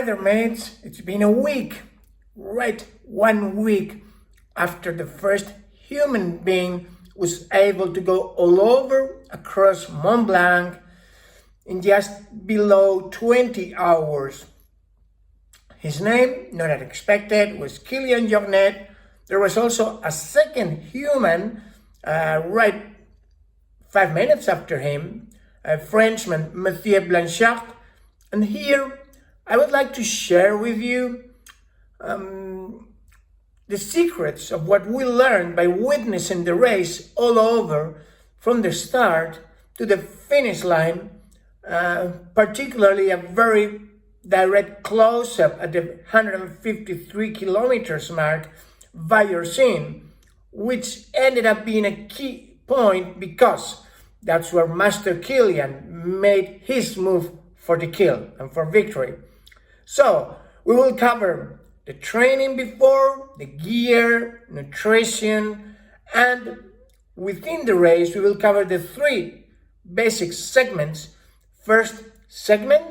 Hi there, mates. It's been a week, right? 1 week after the first human being was able to go all over across Mont Blanc in just below 20 hours. His name, not unexpected, was KILIAN Jornet. There was also a second human right 5 minutes after him, a Frenchman, Matthieu Blanchard. And here I would like to share with you the secrets of what we learned by witnessing the race all over from the start to the finish line, particularly a very direct close-up at the 153 kilometers mark via scene, which ended up being a key point because that's where Master KILIAN made his move for the kill and for victory. So we will cover the training before, the gear, nutrition, and within the race we will cover the three basic segments. First segment,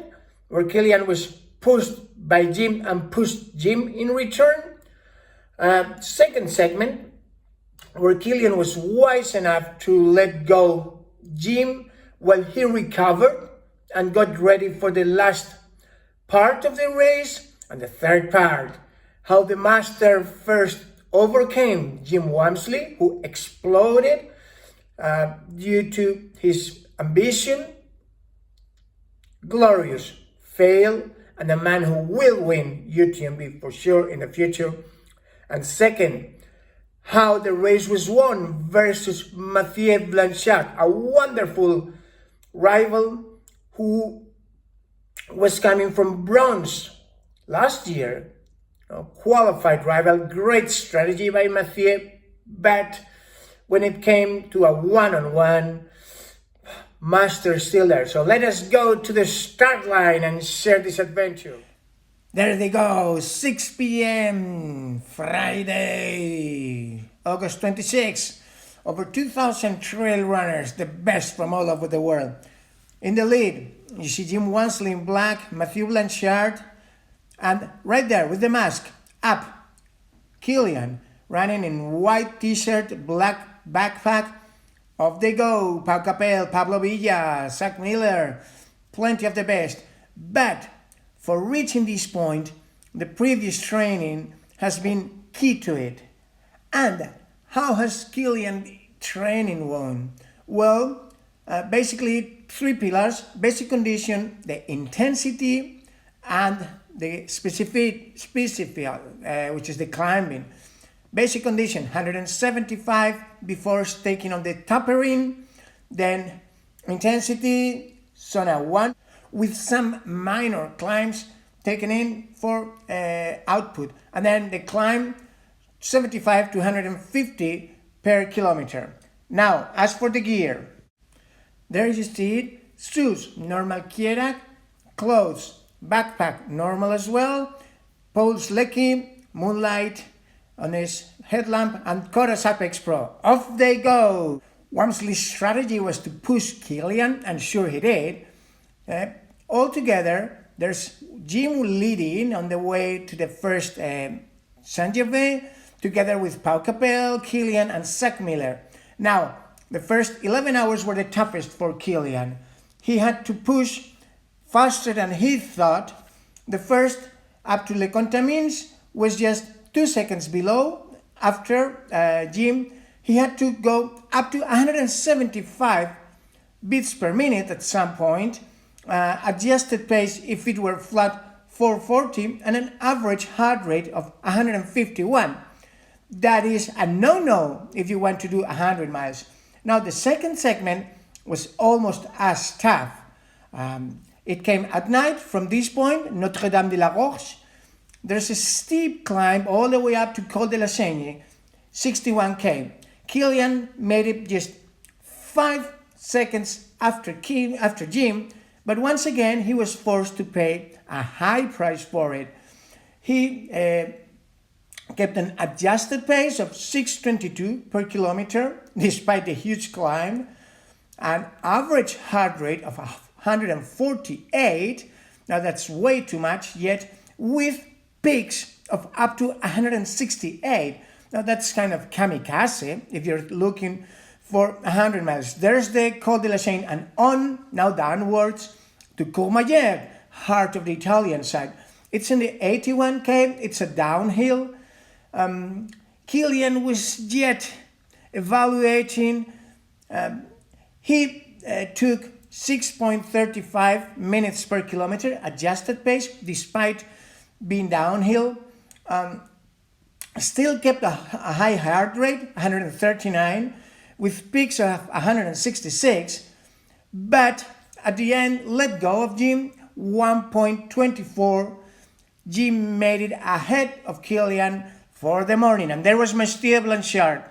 where KILIAN was pushed by Jim and pushed Jim in return. Second segment, where KILIAN was wise enough to let go Jim while he recovered and got ready for the last part of the race. And the third part, how the master first overcame Jim Walmsley, who exploded due to his ambition, glorious fail, and a man who will win UTMB for sure in the future. And second, how the race was won versus Matthieu Blanchard, a wonderful rival who was coming from bronze last year, qualified rival. Great strategy by Matthieu, but when it came to a one-on-one, master still there. So let us go to the start line and share this adventure. There they go, 6 p.m. Friday, August 26. Over 2,000 trail runners, the best from all over the world. In the lead, you see Jim Walmsley in black, Matthieu Blanchard, and right there with the mask, up, KILIAN, running in white t-shirt, black backpack. Off they go, Pau Capel, Pablo Villa, Zach Miller, plenty of the best. But for reaching this point, the previous training has been key to it. And how has KILIAN training won? Well, basically 3 pillars: basic condition, the intensity, and the specific, which is the climbing. Basic condition, 175 before taking on the tapering, then intensity, zona 1, with some minor climbs taken in for output, and then the climb 75 to 150 per kilometer. Now, as for the gear, there you see it, shoes, normal Kierak, clothes, backpack, normal as well, poles Lecky, Moonlight on his headlamp, and Coras Apex Pro. Off they go! Walmsley's strategy was to push KILIAN, and sure he did. Altogether, there's Jim leading on the way to the first Saint-Gervais, together with Pau Capel, KILIAN, and Zach Miller. Now, the first 11 hours were the toughest for KILIAN. He had to push faster than he thought. The first, up to Le Contamines, was just 2 seconds below. After Jim, he had to go up to 175 beats per minute at some point, adjusted pace if it were flat 440, and an average heart rate of 151. That is a no-no if you want to do 100 miles. Now, the second segment was almost as tough. It came at night from this point, Notre Dame de la Roche. There's a steep climb all the way up to Col de la Seigne, 61k. KILIAN made it just 5 seconds after Jim, but once again he was forced to pay a high price for it. He kept an adjusted pace of 6:22 per kilometer despite the huge climb, an average heart rate of 148. Now that's way too much, yet with peaks of up to 168. Now that's kind of kamikaze if you're looking for 100 miles. There's the Col de la Seine and on, now downwards to Courmayeur, heart of the Italian side. It's in the 81K, it's a downhill. Kilian was yet evaluating. He took 6.35 minutes per kilometer adjusted pace despite being downhill. Still kept a high heart rate, 139, with peaks of 166, but at the end let go of Jim, 1.24. Jim made it ahead of Kilian for the morning, and there was Matthieu Blanchard.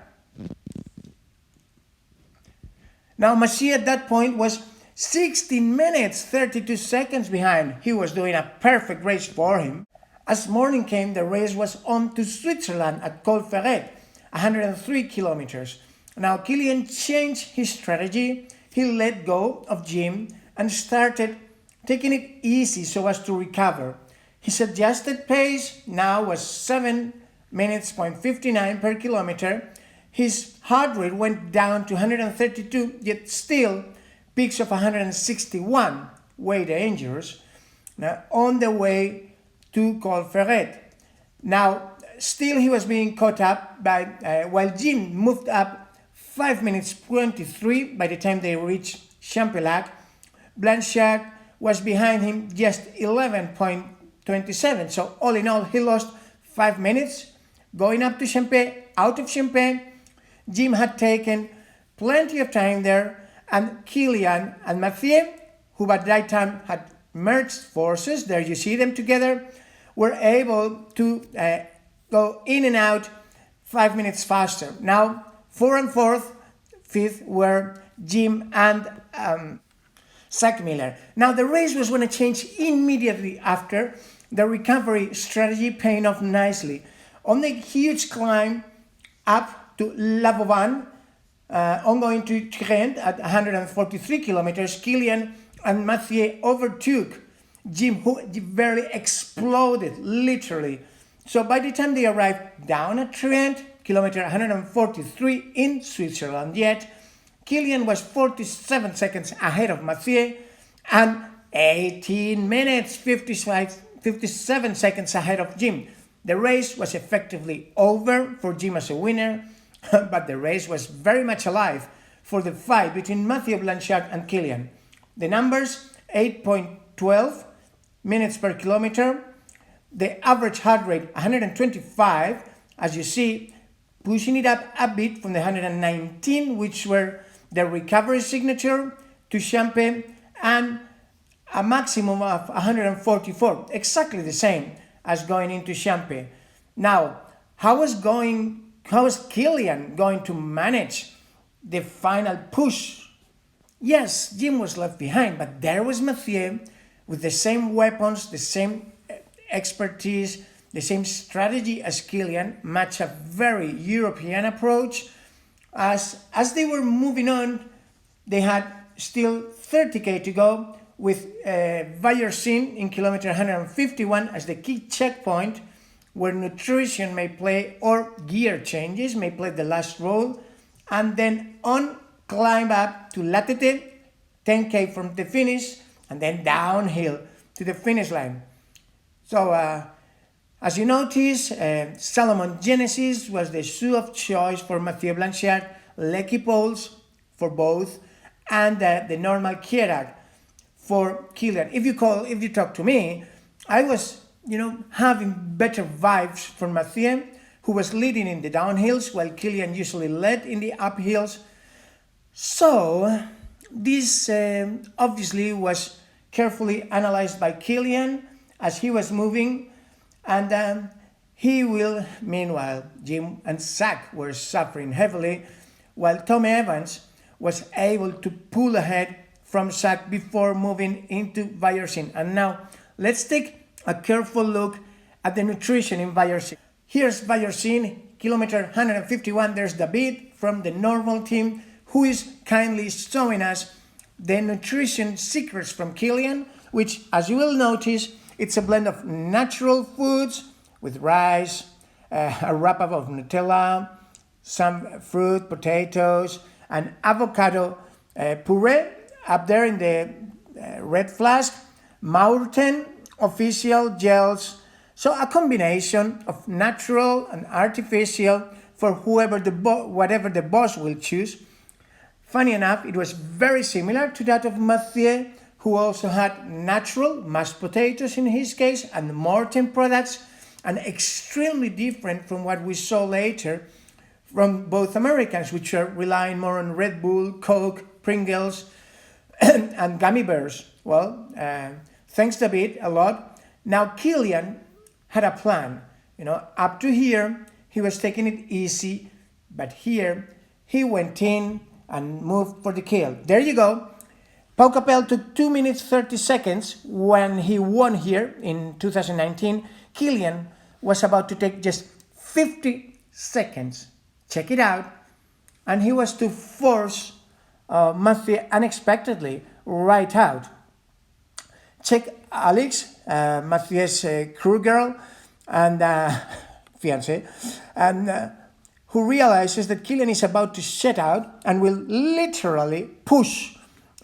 Now Matthieu at that point was 16 minutes 32 seconds behind. He was doing a perfect race for him. As morning came, the race was on to Switzerland at Col Ferret, 103 kilometers. Now Kilian changed his strategy. He let go of Jim and started taking it easy so as to recover. His adjusted pace now was 7 minutes 59 per kilometer. His heart rate went down to 132, yet still peaks of 161, way dangerous. Now on the way to Col Ferret. Now still he was being caught up by while Jim moved up 5 minutes 23 by the time they reached Champelac. Blanchard was behind him just 11.27. So all in all, he lost 5 minutes going up to Champagne, out of Champagne. Jim had taken plenty of time there, and Kilian and Matthieu, who by that time had merged forces, there you see them together, were able to go in and out 5 minutes faster. Now, 4 and 4th, 5th were Jim and Zach Miller. Now, the race was going to change immediately after, the recovery strategy paying off nicely. On the huge climb up to La Vauban, ongoing to Trent at 143 kilometers, Kilian and Matthieu overtook Jim, who barely exploded, literally. So by the time they arrived down at Trent, kilometer 143 in Switzerland, yet Kilian was 47 seconds ahead of Matthieu and 18 minutes 57 seconds ahead of Jim. The race was effectively over for Jim as a winner, but the race was very much alive for the fight between Matthieu Blanchard and Kilian. The numbers, 8.12 minutes per kilometer, the average heart rate 125, as you see, pushing it up a bit from the 119, which were the recovery signature to Champagne, and a maximum of 144, exactly the same as going into Champagne. Now, how is Kilian going to manage the final push? Yes, Jim was left behind, but there was Matthieu with the same weapons, the same expertise, the same strategy as Kilian, match a very European approach. As they were moving on, they had still 30k to go with Vaillersin in kilometer 151 as the key checkpoint where nutrition may play or gear changes may play the last role, and then on climb up to La Tétée, 10k from the finish, and then downhill to the finish line. So as you notice, Salomon Genesis was the shoe of choice for Matthieu Blanchard, Lecky Poles for both, and the normal Kierat for Kilian. If you talk to me, I was, having better vibes from Matthieu, who was leading in the downhills while Kilian usually led in the uphills. So this obviously was carefully analyzed by Kilian as he was moving, and meanwhile, Jim and Zach were suffering heavily, while Tom Evans was able to pull ahead from Zach before moving into Vaillersin. And now let's take a careful look at the nutrition in Vaillersin. Here's Vaillersin, kilometer 151. There's David from the normal team, who is kindly showing us the nutrition secrets from Kilian, which, as you will notice, It's a blend of natural foods with rice, a wrap-up of Nutella, some fruit, potatoes, and avocado puree up there in the red flask, Maurten official gels. So a combination of natural and artificial for whatever the boss will choose. Funny enough, it was very similar to that of Matthieu, who also had natural mashed potatoes in his case and Maurten products, and extremely different from what we saw later from both Americans, which are relying more on Red Bull, Coke, Pringles, and gummy bears. Well, thanks David a lot. Now Kilian had a plan. Up to here, he was taking it easy, but here he went in and moved for the kill. There you go. Pau Capel took 2 minutes 30 seconds when he won here in 2019. Kilian was about to take just 50 seconds. Check it out. And he was to force Matthieu unexpectedly right out. Check Alex, Matthieu's crew girl and fiancé, and who realizes that Kilian is about to set out and will literally push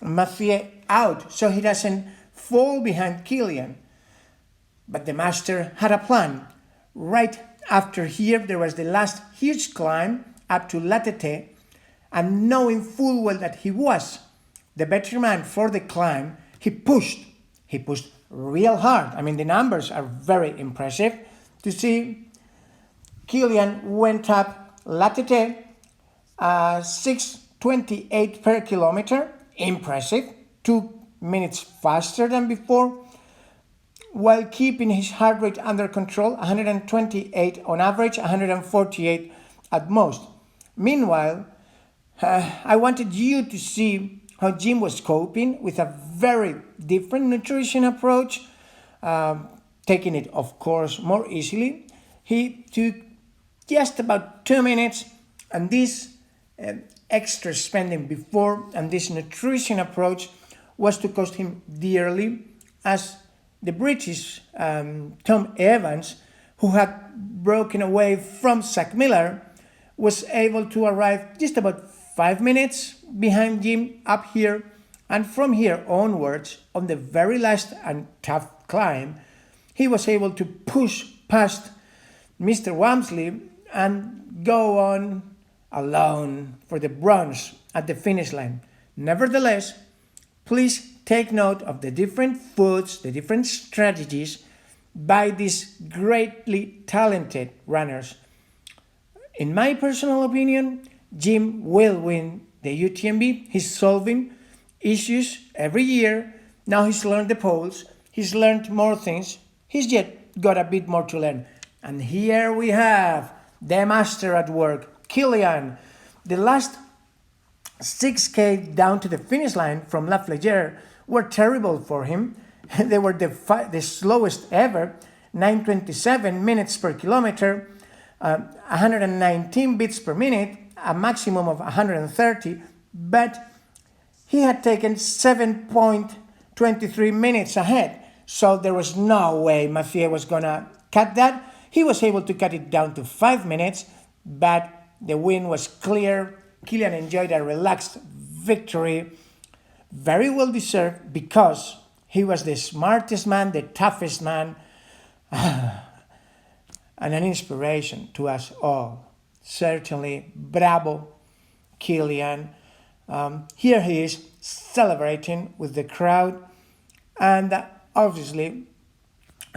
Matthieu out so he doesn't fall behind Kilian. But the master had a plan. Right after here, there was the last huge climb up to La Tête, and knowing full well that he was the better man for the climb, he pushed real hard. I mean, the numbers are very impressive. To see Kilian went up La Tête, 6:28 per kilometer, impressive, 2 minutes faster than before, while keeping his heart rate under control, 128 on average, 148 at most. Meanwhile, I wanted you to see how Jim was coping with a very different nutrition approach, taking it, of course, more easily. He took just about 2 minutes, and this extra spending before and this nutrition approach was to cost him dearly, as the British Tom Evans, who had broken away from Zach Miller, was able to arrive just about 5 minutes behind Jim up here, and from here onwards, on the very last and tough climb, he was able to push past Mr. Walmsley and go on alone for the bronze at the finish line. Nevertheless, please take note of the different foods, the different strategies by these greatly talented runners. In my personal opinion, Jim will win the UTMB. He's solving issues every year. Now he's learned the poles. He's learned more things. He's yet got a bit more to learn. And here we have the master at work, Kilian. The last 6K down to the finish line from La Flégère were terrible for him. They were the slowest ever, 9:27 minutes per kilometer, 119 beats per minute, a maximum of 130, but he had taken 7.23 minutes ahead. So there was no way Matthieu was going to cut that. He was able to cut it down to 5 minutes, but the win was clear. Kilian enjoyed a relaxed victory, very well deserved, because he was the smartest man, the toughest man, and an inspiration to us all. Certainly, bravo, Kilian. Here he is celebrating with the crowd, and obviously,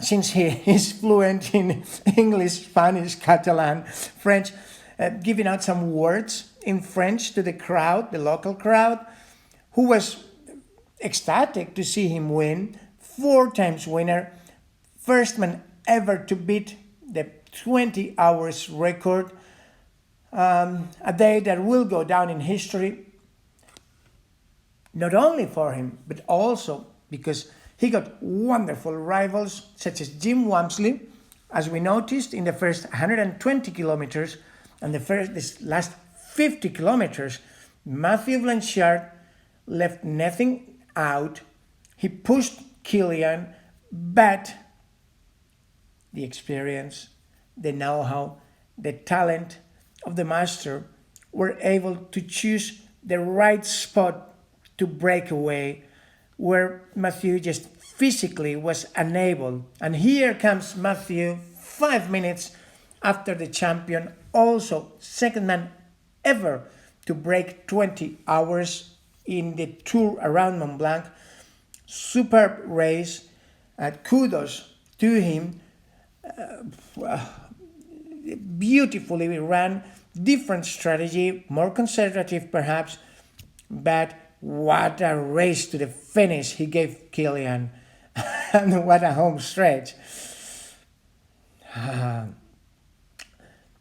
since he is fluent in English, Spanish, Catalan, French, giving out some words in French to the crowd, the local crowd, who was ecstatic to see him win. 4 times winner, first man ever to beat the 20 hours record, a day that will go down in history, not only for him, but also because he got wonderful rivals such as Jim Walmsley, as we noticed in the first 120 kilometers and this last 50 kilometers. Matthieu Blanchard left nothing out. He pushed Kilian, but the experience, the know-how, the talent of the master were able to choose the right spot to break away where Matthieu just physically was unable. And here comes Matthieu 5 minutes after the champion, also second man ever to break 20 hours in the tour around Mont Blanc. Superb race. Kudos to him. Beautifully ran, different strategy, more conservative perhaps, but what a race to the finish he gave Kilian. And what a home stretch.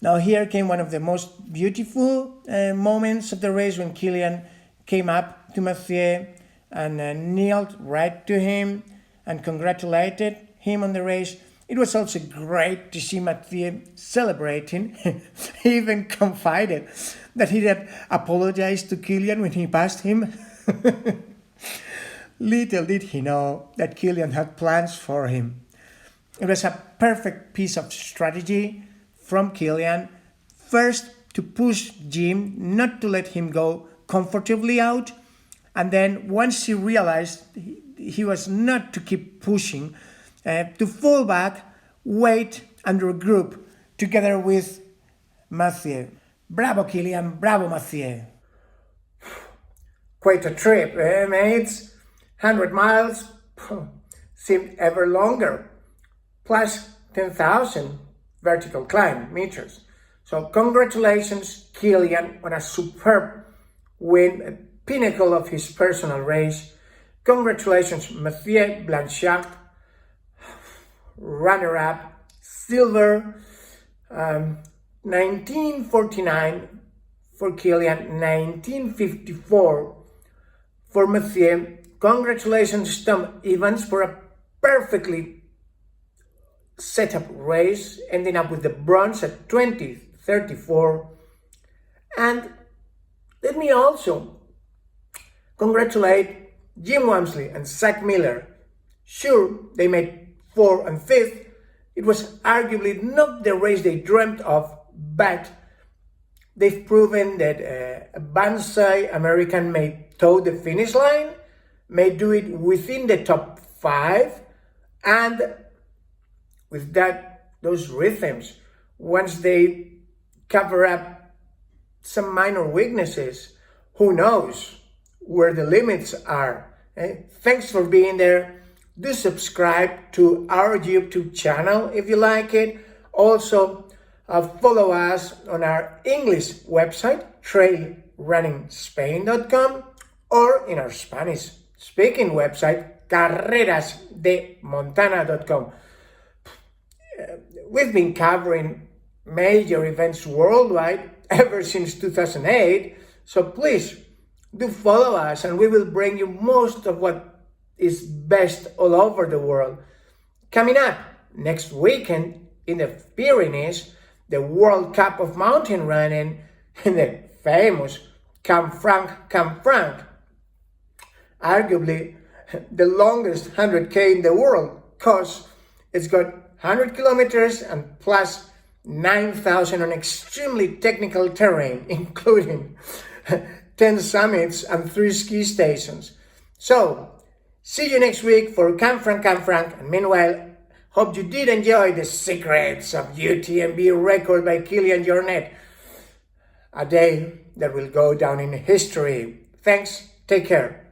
Now here came one of the most beautiful moments of the race when Kilian came up to Matthieu and kneeled right to him and congratulated him on the race. It was also great to see Matthieu celebrating. He even confided that he had apologized to Kilian when he passed him. Little did he know that Kilian had plans for him. It was a perfect piece of strategy from Kilian. First, to push Jim, not to let him go comfortably out. And then once he realized he was not to keep pushing, to fall back, wait and regroup together with Matthieu. Bravo Kilian, bravo Matthieu. Quite a trip, mates? 100 miles seemed ever longer, plus 10,000 vertical climb meters. So congratulations Kilian on a superb win, a pinnacle of his personal race. Congratulations Matthieu Blanchard, runner-up, silver, 1949 for Kilian, 1954 for Matthieu. Congratulations Tom Evans for a perfectly set up race, ending up with the bronze at 2034. And let me also congratulate Jim Walmsley and Zach Miller. Sure, they made 4th and 5th. It was arguably not the race they dreamt of, but they've proven that a Banzai American may toe the finish line, may do it within the top 5, and with that, those rhythms, once they cover up some minor weaknesses, who knows where the limits are. Thanks for being there. Do subscribe to our YouTube channel if you like it. Also, follow us on our English website, trailrunningspain.com, or in our Spanish-speaking website, carrerasdemontana.com. We've been covering major events worldwide ever since 2008, so please do follow us and we will bring you most of what is best all over the world. Coming up next weekend in the Pyrenees, the World Cup of Mountain Running in the famous Canfranc, arguably the longest 100K in the world, because it's got 100 kilometers and plus 9,000 on extremely technical terrain, including 10 summits and 3 ski stations. So, see you next week for Canfranc, and meanwhile, hope you did enjoy the secrets of UTMB record by KILIAN Jornet. A day that will go down in history. Thanks, take care.